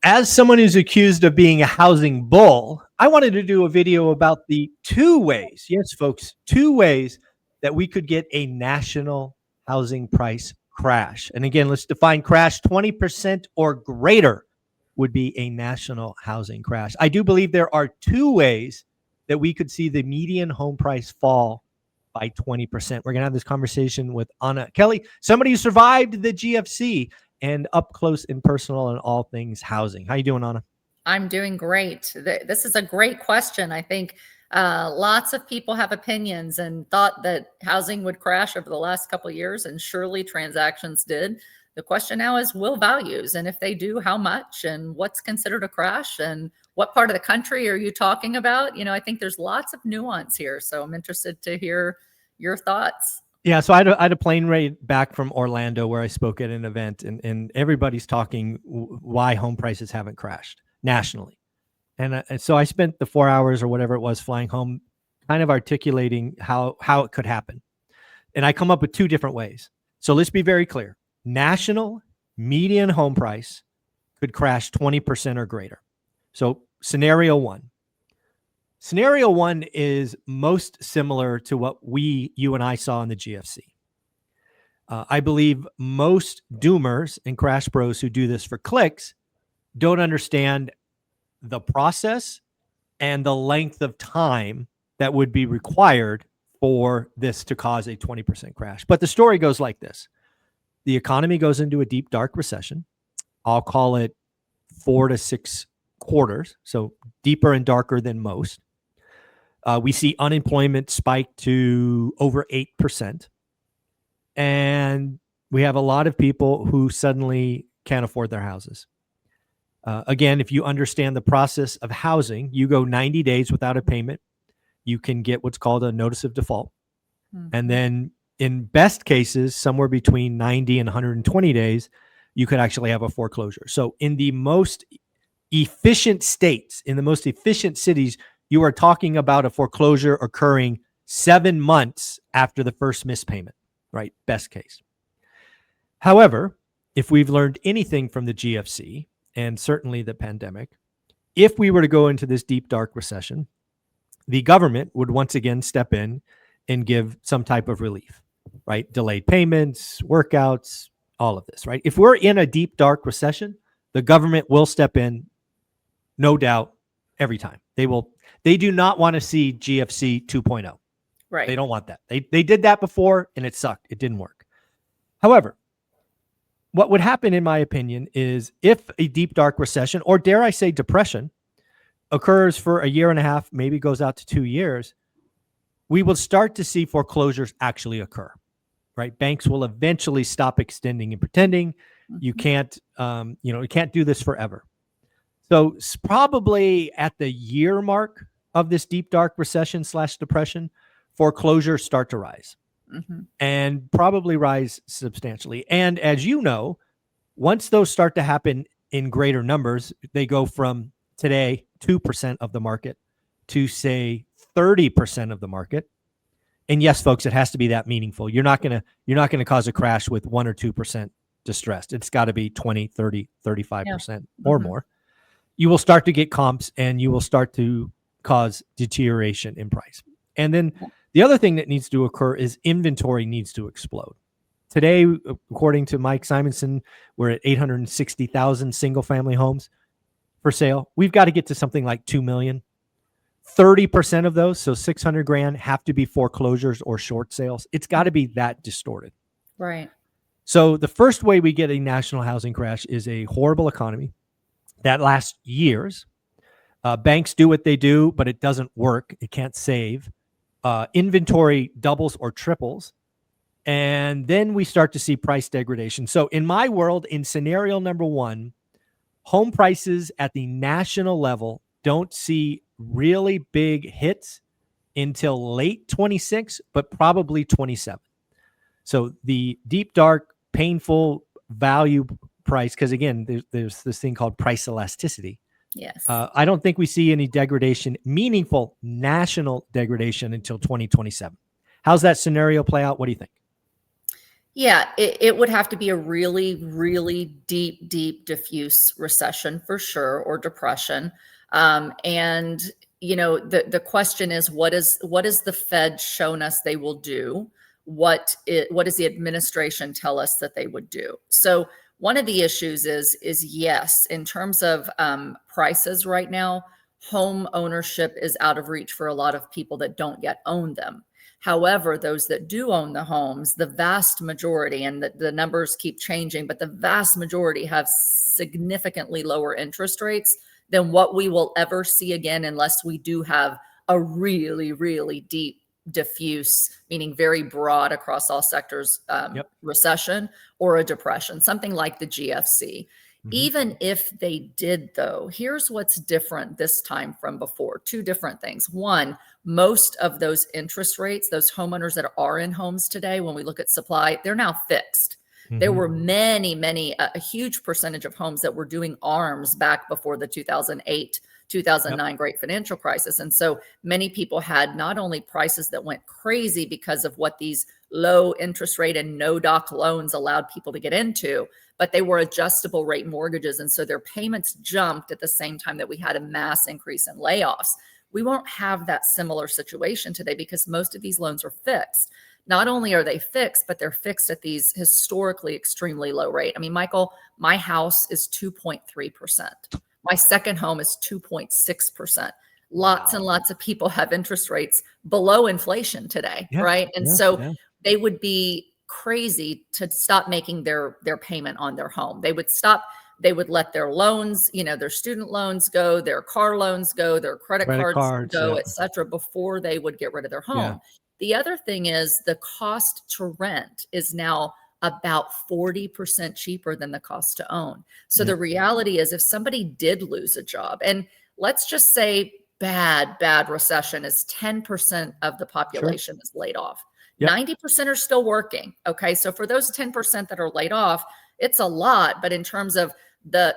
as someone who's accused of being a housing bull, I wanted to do a video about the two ways, yes, folks, two ways that we could get a national housing price crash. And again, let's define crash. 20% or greater would be a national housing crash. I do believe there are two ways that we could see the median home price fall by 20%. We're going to have this conversation with Anna Kelly, somebody who survived the GFC and up close and personal on all things housing. How you doing, Anna? I'm doing great. This is a great question. I think lots of people have opinions and thought that housing would crash over the last couple of years, and surely transactions did. The question now is, will values? And if they do, how much? And what's considered a crash? And what part of the country are you talking about? I think there's lots of nuance here. So I'm interested to hear your thoughts. Yeah, so I had a plane ride back from Orlando where I spoke at an event, and everybody's talking why home prices haven't crashed nationally. And so I spent the 4 hours or whatever it was flying home kind of articulating how it could happen. And I come up with two different ways. So let's be very clear. National median home price could crash 20% or greater. So scenario one. Scenario one is most similar to what you and I saw in the GFC. I believe most doomers and crash bros who do this for clicks don't understand the process and the length of time that would be required for this to cause a 20% crash. But the story goes like this. The economy goes into a deep, dark recession. I'll call it 4 to 6 quarters, so deeper and darker than most. We see unemployment spike to over 8%. And we have a lot of people who suddenly can't afford their houses. Again, if you understand the process of housing, you go 90 days without a payment. You can get what's called a notice of default. Mm-hmm. And then in best cases, somewhere between 90 and 120 days, you could actually have a foreclosure. So in the most efficient states, in the most efficient cities, you are talking about a foreclosure occurring 7 months after the first missed payment, right? Best case. However, if we've learned anything from the GFC and certainly the pandemic, if we were to go into this deep, dark recession, the government would once again step in and give some type of relief, right? Delayed payments, workouts, all of this, right? If we're in a deep, dark recession, the government will step in, no doubt, every time. They do not want to see GFC 2.0. Right. They don't want that. They did that before and it sucked. It didn't work. However, what would happen, in my opinion, is if a deep, dark recession, or dare I say depression, occurs for a year and a half, maybe goes out to 2 years, we will start to see foreclosures actually occur, right? Banks will eventually stop extending and pretending. Mm-hmm. You can't do this forever. So probably at the year mark of this deep, dark recession / depression, foreclosures start to rise. Mm-hmm. And probably rise substantially. And as you know, once those start to happen in greater numbers, they go from today 2% of the market to say 30% of the market. And yes, folks, it has to be that meaningful. You're not going to cause a crash with 1 or 2% distressed. It's got to be 20, 30, 35% or more. You will start to get comps and you will start to cause deterioration in price. And then the other thing that needs to occur is inventory needs to explode. Today, according to Mike Simonson, we're at 860,000 single family homes for sale. We've got to get to something like 2 million. 30% of those, so 600 grand, have to be foreclosures or short sales. It's got to be that distorted. Right. So the first way we get a national housing crash is a horrible economy that lasts years. Banks do what they do, but it doesn't work. It can't save. Inventory doubles or triples. And then we start to see price degradation. So in my world, in scenario number one, home prices at the national level don't see really big hits until late 26, but probably 27. So the deep, dark, painful value price, because again, there's this thing called price elasticity. Yes. I don't think we see any degradation, meaningful national degradation until 2027. How's that scenario play out? What do you think? Yeah, it would have to be a really, really deep, diffuse recession for sure, or depression. And the question is, what is the Fed shown us they will do? What does the administration tell us that they would do? So one of the issues is yes, in terms of prices right now, home ownership is out of reach for a lot of people that don't yet own them. However, those that do own the homes, the vast majority, and the numbers keep changing, but the vast majority have significantly lower interest rates than what we will ever see again, unless we do have a really, really deep, diffuse, meaning very broad across all sectors, Yep. recession or a depression, something like the GFC. Mhm. Even if they did, though, here's what's different this time from before. Two different things. One, most of those interest rates, those homeowners that are in homes today, when we look at supply, they're now fixed. There Mhm. were many, a huge percentage of homes that were doing ARMs back before the 2008, Yep. 2009 great financial crisis. And so many people had not only prices that went crazy because of what these low interest rate and no doc loans allowed people to get into, but they were adjustable rate mortgages. And so their payments jumped at the same time that we had a mass increase in layoffs. We won't have that similar situation today because most of these loans are fixed. Not only are they fixed, but they're fixed at these historically extremely low rate. I mean, Michael, my house is 2.3%. My second home is 2.6%. Lots and Wow. lots of people have interest rates below inflation today, Yeah. right? And Yeah. so Yeah. they would be crazy to stop making their payment on their home. They would stop. They would let their loans, their student loans go, their car loans go, their credit Credit cards cards. go, Yeah. et cetera, before they would get rid of their Yeah. home. The other thing is the cost to rent is now about 40% cheaper than the cost to own. So Yeah. the reality is, if somebody did lose a job, and let's just say bad recession is 10% of the Sure. population is laid off. Yep. 90% are still working. Okay. So for those 10% that are laid off, it's a lot. But in terms of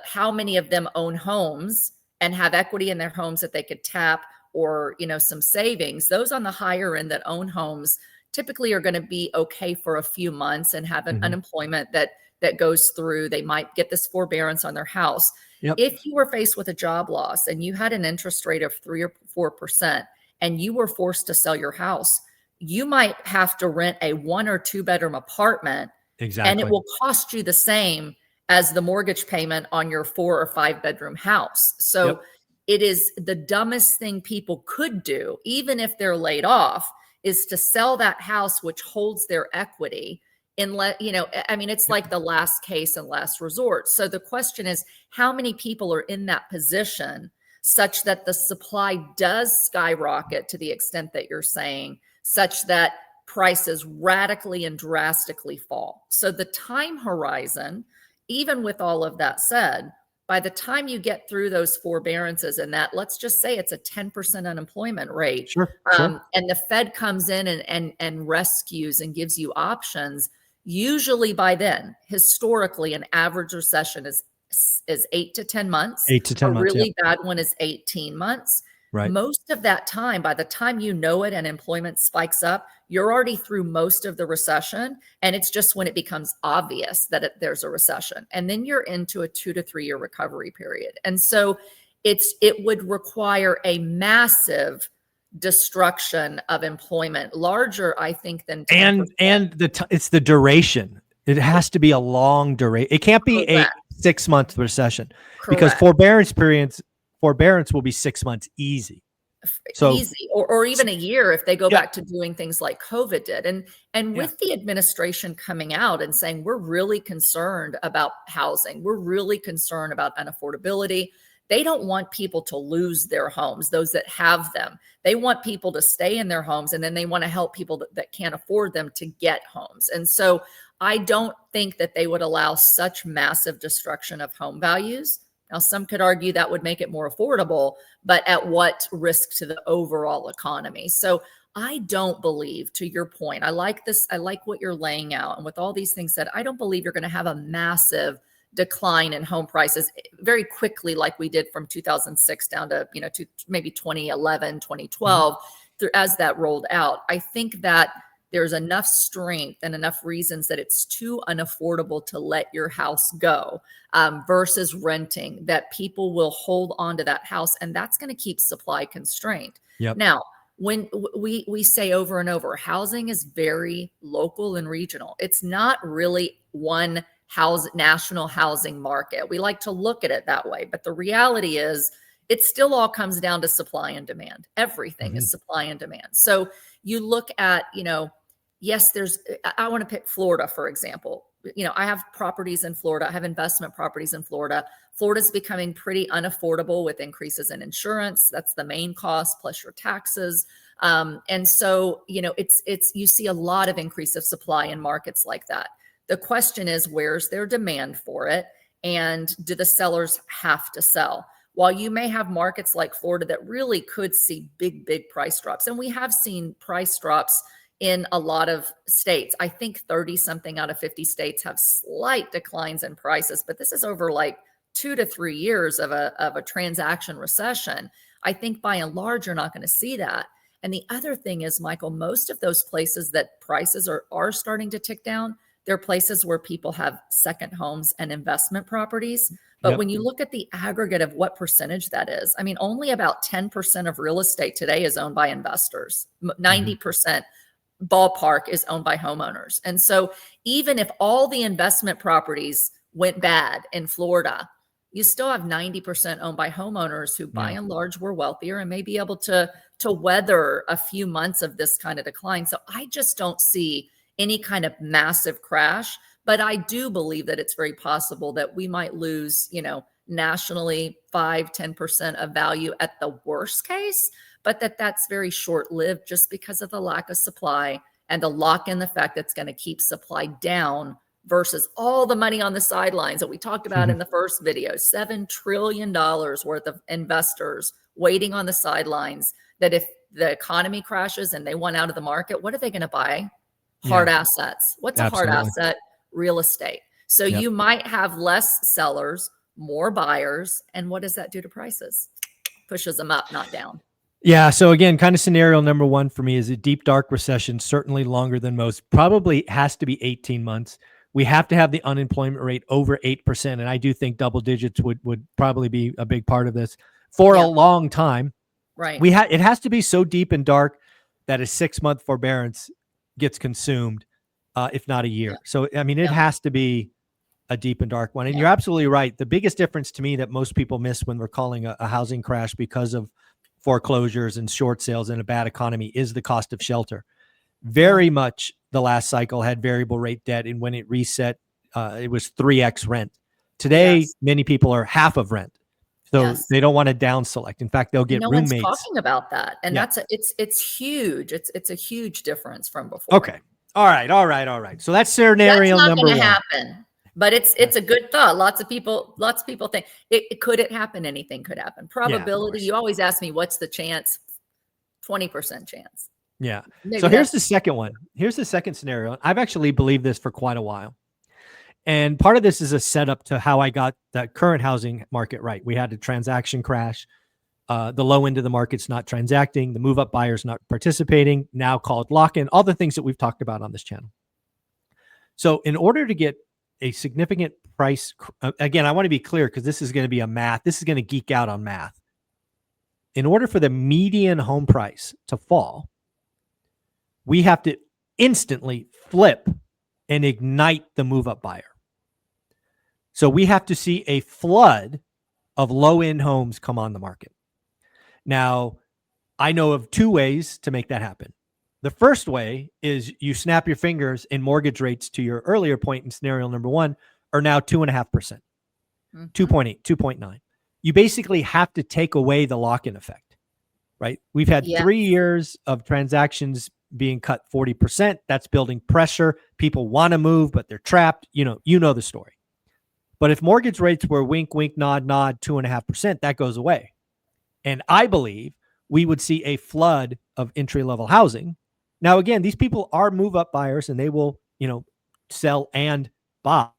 how many of them own homes and have equity in their homes that they could tap, or some savings, those on the higher end that own homes typically are going to be okay for a few months and have an Mhm. unemployment that goes through. They might get this forbearance on their house. Yep. If you were faced with a job loss and you had an interest rate of 3 or 4% and you were forced to sell your house, you might have to rent a 1 or 2 bedroom apartment, and it Exactly. will cost you the same as the mortgage payment on your 4 or 5 bedroom house. So Yep. it is the dumbest thing people could do, even if they're laid off, is to sell that house, which holds their equity. I mean, it's Yep. like the last case and last resort. So the question is, how many people are in that position such that the supply does skyrocket to the extent that you're saying, such that prices radically and drastically fall? So the time horizon, even with all of that said, by the time you get through those forbearances and that, let's just say it's a 10% unemployment rate, Sure. Sure. and the Fed comes in and rescues and gives you options, usually by then, historically, an average recession is 8 to 10 months. 8 to 10 A months. Yep. really bad one is 18 months. Right. Most of that time, by the time you know it and employment spikes up, you're already through most of the recession. And it's just when it becomes obvious that there's a recession. And then you're into a 2 to 3 year recovery period. And so it would require a massive destruction of employment, larger, I think, than 10%. And it's the duration. It has to be a long duration. It can't be a Correct. 6-month recession, because Correct. forbearance will be 6 months easy. So Easy, or even a year if they go yeah. back to doing things like COVID did. And Yeah. with the administration coming out and saying, we're really concerned about housing, we're really concerned about unaffordability. They don't want people to lose their homes, those that have them. They want people to stay in their homes, and then they want to help people that can't afford them to get homes. And so I don't think that they would allow such massive destruction of home values. Now, some could argue that would make it more affordable, but at what risk to the overall economy? So I don't believe, to your point, I like this. I like what you're laying out. And with all these things said, I don't believe you're going to have a massive decline in home prices very quickly, like we did from 2006 down to, to maybe 2011, 2012, as that rolled out. I think that there's enough strength and enough reasons that it's too unaffordable to let your house go, versus renting, that people will hold on to that house, and that's going to keep supply constrained. Yep. Now, when we say over and over, housing is very local and regional. It's not really one national housing market. We like to look at it that way, but the reality is it still all comes down to supply and demand. Everything is supply and demand. So you look at, yes, I want to pick Florida, for example. I have properties in Florida. I have investment properties in Florida. Florida's becoming pretty unaffordable with increases in insurance. That's the main cost, plus your taxes. And so, you see a lot of increase of supply in markets like that. The question is, where's their demand for it? And do the sellers have to sell? While you may have markets like Florida that really could see big, big price drops, and we have seen price drops in a lot of states. I think 30 something out of 50 states have slight declines in prices, but this is over like 2 to 3 years of a transaction recession. I think by and large, you're not going to see that. And the other thing is, Michael, most of those places that prices are starting to tick down, they're places where people have second homes and investment properties. But when you look at the aggregate of what percentage that is, I mean, only about 10% of real estate today is owned by investors. 90% ballpark is owned by homeowners. And so even if all the investment properties went bad in Florida, you still have 90% owned by homeowners who by and large were wealthier and may be able to weather a few months of this kind of decline. So I just don't see any kind of massive crash, but I do believe that it's very possible that we might lose, nationally 5-10% of value at the worst case, but that's very short-lived just because of the lack of supply and the lock in the fact that's going to keep supply down versus all the money on the sidelines that we talked about in the first video. $7 trillion worth of investors waiting on the sidelines, that if the economy crashes and they want out of the market, what are they going to buy? Hard assets. What's a hard asset? Real estate. So you might have less sellers, more buyers. And what does that do to prices? Pushes them up, not down. Yeah. So again, kind of scenario number one for me is a deep, dark recession, certainly longer than most, probably has to be 18 months. We have to have the unemployment rate over 8%. And I do think double digits would probably be a big part of this for a long time. Right. It has to be so deep and dark that a 6-month forbearance gets consumed, if not a year. So, I mean, it has to be a deep and dark one. And you're absolutely right. The biggest difference to me that most people miss when we're calling a housing crash because of foreclosures and short sales and a bad economy is the cost of shelter. Very much the last cycle had variable rate debt, and when it reset, it was 3x rent. Today, many people are half of rent. So they don't want to down select. In fact, they'll get roommates. No one's talking about that. And it's huge. It's a huge difference from before. Okay. All right. So that's scenario number one. That's not going to happen. But it's a good thought. Lots of people think could it happen? Anything could happen. Probability. You always ask me, what's the chance? 20% chance. Yeah. Maybe so here's the second one. Here's the second scenario. I've actually believed this for quite a while. And part of this is a setup to how I got the current housing market right. We had a transaction crash. The low end of the market's not transacting. The move-up buyer's not participating, now called lock-in, all the things that we've talked about on this channel. So in order to get a significant price, again, I want to be clear because this is going to be this is going to geek out on math. In order for the median home price to fall, we have to instantly flip and ignite the move-up buyer. So we have to see a flood of low-end homes come on the market. Now, I know of 2 ways to make that happen. The first way is you snap your fingers and mortgage rates, to your earlier point in scenario number one, are now 2.5%, 2.8, 2.9. You basically have to take away the lock-in effect, right? We've had 3 years of transactions being cut 40%. That's building pressure. People want to move, but they're trapped. You know the story. But if mortgage rates were wink, wink, nod, nod, 2.5%, that goes away. And I believe we would see a flood of entry-level housing. Now, again, these people are move-up buyers and they will, sell and buy.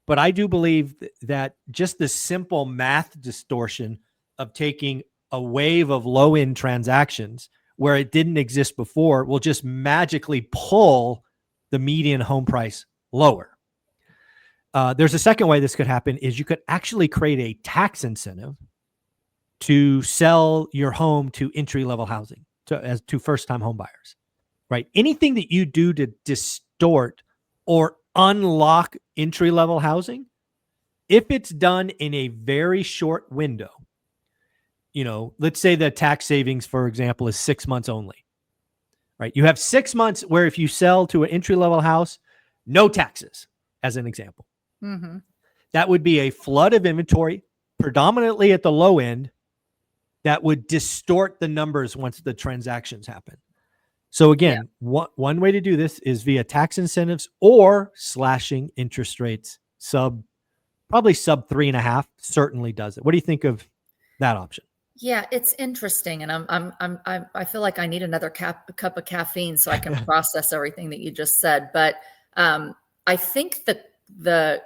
But I do believe that just the simple math distortion of taking a wave of low-end transactions where it didn't exist before will just magically pull the median home price lower. There's a second way this could happen is you could actually create a tax incentive to sell your home to entry-level housing, to first-time home buyers, right? Anything that you do to distort or unlock entry-level housing, if it's done in a very short window, let's say the tax savings, for example, is 6 months only, right? You have 6 months where if you sell to an entry-level house, no taxes, as an example. Mm-hmm. That would be a flood of inventory, predominantly at the low end, that would distort the numbers once the transactions happen. So again, one way to do this is via tax incentives or slashing interest rates. Probably sub 3.5 certainly does it. What do you think of that option? Yeah, it's interesting, and I feel like I need another cup of caffeine so I can process everything that you just said. But I think that the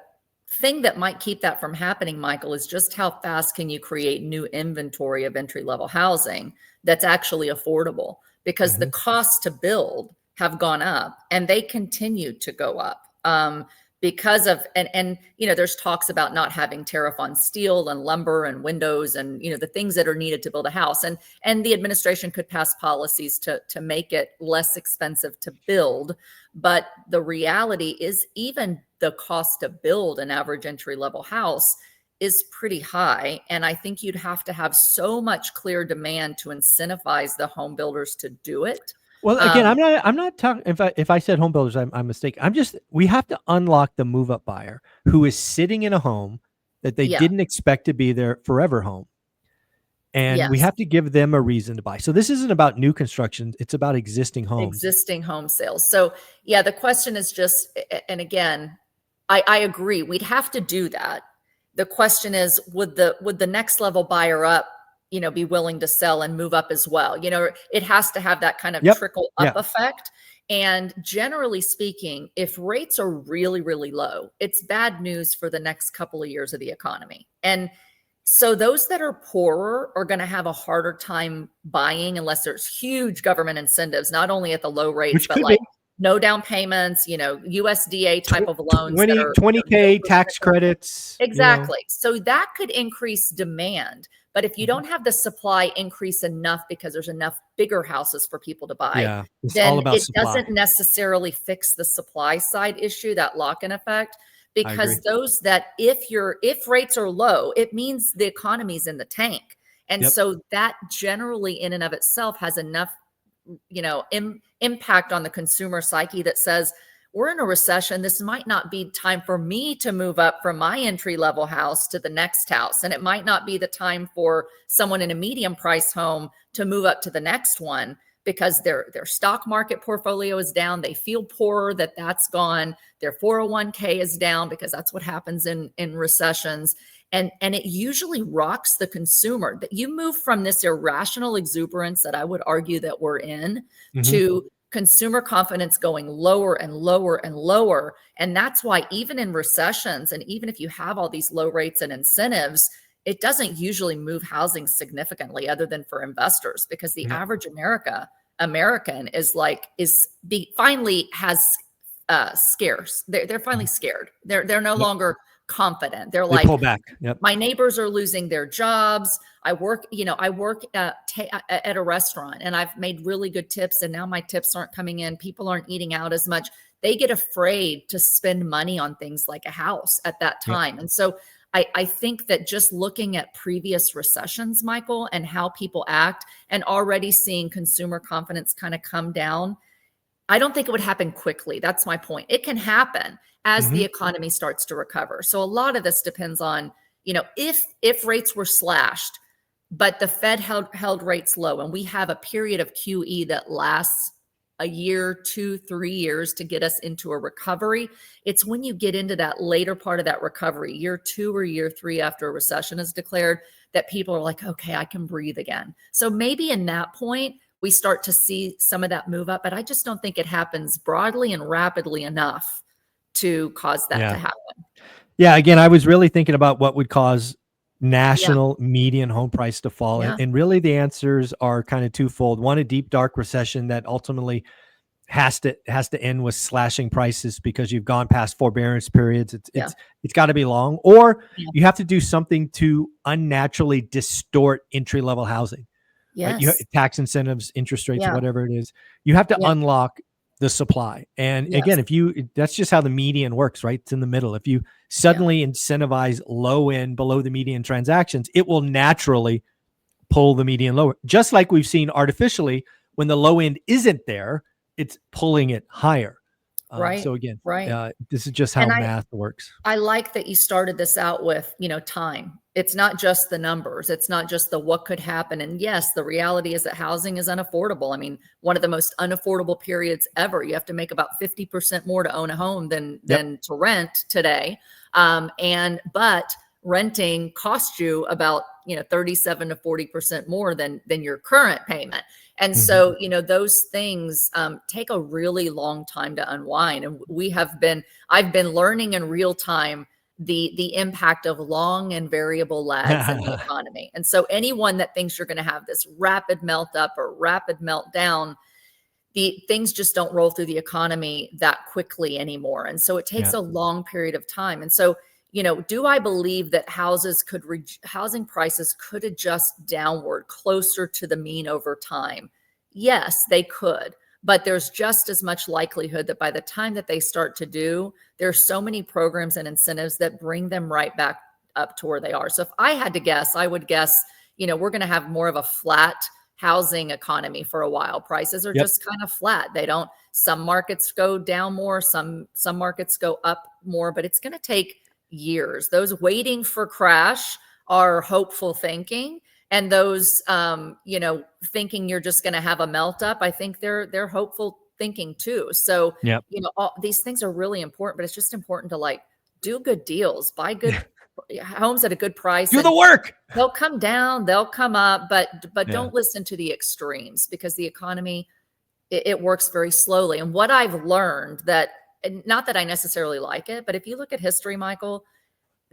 thing that might keep that from happening, Michael, is just how fast can you create new inventory of entry-level housing that's actually affordable? Because the costs to build have gone up and they continue to go up. Because of, and there's talks about not having tariff on steel and lumber and windows and, the things that are needed to build a house. And the administration could pass policies to make it less expensive to build. But the reality is even the cost to build an average entry-level house is pretty high. And I think you'd have to have so much clear demand to incentivize the home builders to do it. Well, again, I'm not talking, if I said home builders, I'm mistaken. We have to unlock the move-up buyer who is sitting in a home that they didn't expect to be their forever home. And we have to give them a reason to buy. So this isn't about new construction. It's about existing homes. Existing home sales. So yeah, the question is just, and again, I agree. We'd have to do that. The question is, would the next level buyer up, be willing to sell and move up as well? It has to have that kind of trickle up effect. And generally speaking, if rates are really, really low, it's bad news for the next couple of years of the economy. And so those that are poorer are going to have a harder time buying unless there's huge government incentives, not only at the low rates, but like no down payments, USDA type of loans. 20K tax credits. Exactly. So that could increase demand. But if you don't have the supply increase enough because there's enough bigger houses for people to buy, then it doesn't necessarily fix the supply side issue, that lock-in effect. Because those that if rates are low, it means the economy's in the tank. And so that generally in and of itself has enough, impact on the consumer psyche that says, we're in a recession. This might not be time for me to move up from my entry-level house to the next house. And it might not be the time for someone in a medium price home to move up to the next one because their stock market portfolio is down. They feel poorer that's gone. Their 401k is down because that's what happens in recessions. And it usually rocks the consumer that you move from this irrational exuberance that I would argue that we're in to consumer confidence going lower and lower and lower. And that's why even in recessions, and even if you have all these low rates and incentives, it doesn't usually move housing significantly other than for investors, because the average American finally has scarce. They're finally scared. They're no longer confident. They pull back. My neighbors are losing their jobs. I work at a restaurant and I've made really good tips, and now my tips aren't coming in. People aren't eating out as much. They get afraid to spend money on things like a house at that time. And so I think that just looking at previous recessions, Michael, and how people act and already seeing consumer confidence kind of come down, I don't think it would happen quickly. That's my point. It can happen as the economy starts to recover. So a lot of this depends on, if rates were slashed, but the Fed held rates low, and we have a period of QE that lasts a year, 2, 3 years to get us into a recovery. It's when you get into that later part of that recovery, year 2 or year 3 after a recession is declared, that people are like, okay, I can breathe again. So maybe in that point, we start to see some of that move up, but I just don't think it happens broadly and rapidly enough to cause that to happen. Yeah. Again, I was really thinking about what would cause national median home price to fall? Yeah. And really the answers are kind of twofold. One, a deep, dark recession that ultimately has to end with slashing prices because you've gone past forbearance periods. It's got to be long, or you have to do something to unnaturally distort entry level housing. Right? Yes. Tax incentives, interest rates, whatever it is. You have to unlock the supply. And again, that's just how the median works, right? It's in the middle. If you suddenly incentivize low end, below the median transactions, it will naturally pull the median lower. Just like we've seen artificially, when the low end isn't there, it's pulling it higher. Right. So again, right. This is just how math works. I like that you started this out with, time. It's not just the numbers. It's not just the what could happen. And yes, the reality is that housing is unaffordable. I mean, one of the most unaffordable periods ever. You have to make about 50% more to own a home than to rent today. But renting costs you about 37 to 40% more than your current payment. And so, those things take a really long time to unwind. And I've been learning in real time the impact of long and variable lags in the economy. And so anyone that thinks you're going to have this rapid melt up or rapid meltdown, the things just don't roll through the economy that quickly anymore. And so it takes a long period of time. And so, do I believe that housing prices could adjust downward closer to the mean over time? Yes, they could. But there's just as much likelihood that by the time that they start to do, there's so many programs and incentives that bring them right back up to where they are. So if I had to guess, I would guess, we're going to have more of a flat housing economy for a while. Prices are just kind of flat. Some markets go down more, some markets go up more, but it's going to take years. Those waiting for crash are hopeful thinking. And those, thinking you're just going to have a melt up, I think they're hopeful thinking too. So, all these things are really important, but it's just important to do good deals, buy good homes at a good price. Do the work. They'll come down, they'll come up, but don't listen to the extremes, because the economy, it works very slowly. And what I've learned not that I necessarily like it, but if you look at history, Michael,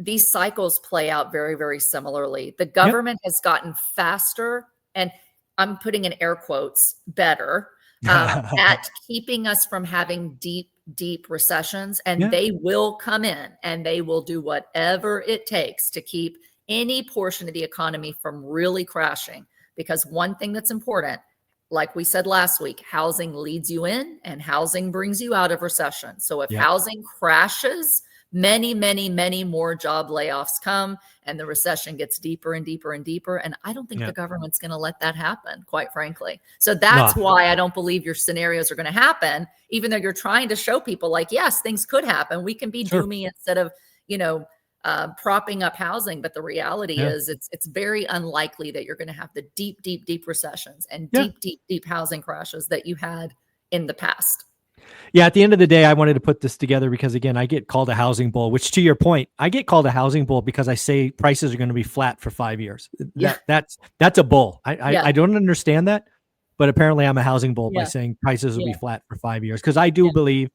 these cycles play out very, very similarly. The government has gotten faster, and I'm putting in air quotes, better at keeping us from having deep, deep recessions. And they will come in and they will do whatever it takes to keep any portion of the economy from really crashing. Because one thing that's important, like we said last week, housing leads you in and housing brings you out of recession. So if housing crashes, many, many, many more job layoffs come, and the recession gets deeper and deeper and deeper. And I don't think the government's going to let that happen, quite frankly. So that's why I don't believe your scenarios are going to happen, even though you're trying to show people yes, things could happen. We can be doomy instead of, propping up deep. But the reality is it's very unlikely that you're going to have the deep, deep, deep recessions and deep, deep, deep housing crashes that you had in the past. Yeah, at the end of the day, I wanted to put this together because, again, I get called a housing bull, which, to your point, I get called a housing bull because I say prices are going to be flat for 5 years. That's a bull. I don't understand that, but apparently I'm a housing bull by saying prices will be flat for 5 years, because I do believe,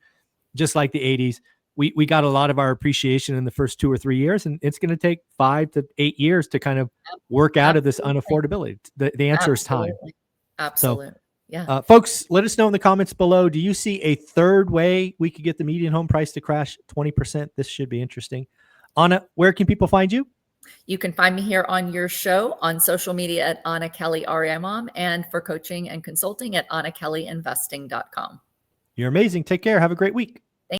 just like the 80s, we got a lot of our appreciation in the first 2 or 3 years, and it's going to take 5 to 8 years to kind of work out of this unaffordability. The answer is time. Absolutely. So, folks, let us know in the comments below. Do you see a third way we could get the median home price to crash 20%? This should be interesting. Anna, where can people find you? You can find me here on your show, on social media at Anna Kelly REI Mom, and for coaching and consulting at AnnaKellyInvesting.com. You're amazing. Take care. Have a great week.